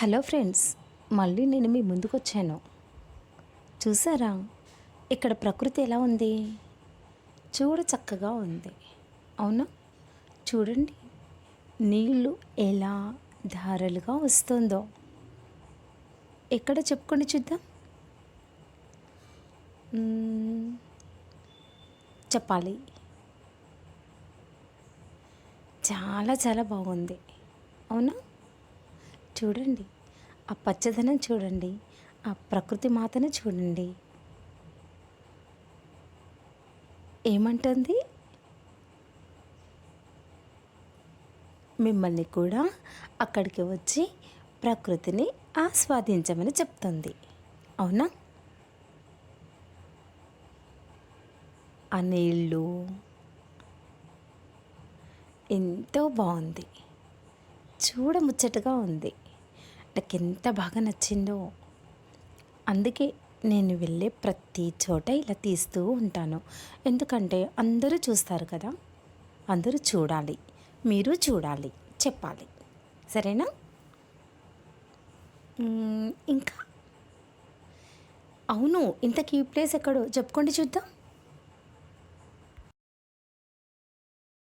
Hello friends, మళ్ళీ నేను మీ ముందుకొచ్చాను. చూసారా ఇక్కడ ప్రకృతి ఎలా ఉంది? చూడ చక్కగా ఉంది, అవునా? చూడండి, నీళ్ళు ఎలా ధారలుగా వస్తుందో. ఎక్కడ చెప్పుకొని చూద్దాం. చెప్పాలి. చాలా చాలా బాగుంది, అవునా? చూడండి, ఆ పచ్చదనం చూడండి, ఆ ప్రకృతి మాతను చూడండి. ఏమంటుంది? మిమ్మల్ని కూడా అక్కడికి వచ్చి ప్రకృతిని ఆస్వాదించమని చెప్తుంది, అవునా? ఆ నీళ్ళు ఎంతో బాగుంది, చూడముచ్చటగా ఉంది. నాకు ఎంత బాగా నచ్చిందో. అందుకే నేను వెళ్ళే ప్రతి చోట ఇలా తీస్తూ ఉంటాను. ఎందుకంటే అందరూ చూస్తారు కదా, అందరూ చూడాలి, మీరు చూడాలి, చెప్పాలి, సరేనా? ఇంకా అవును, ఇంతకీ ఈ ప్లేస్ ఎక్కడో చెప్పుకోండి చూద్దాం.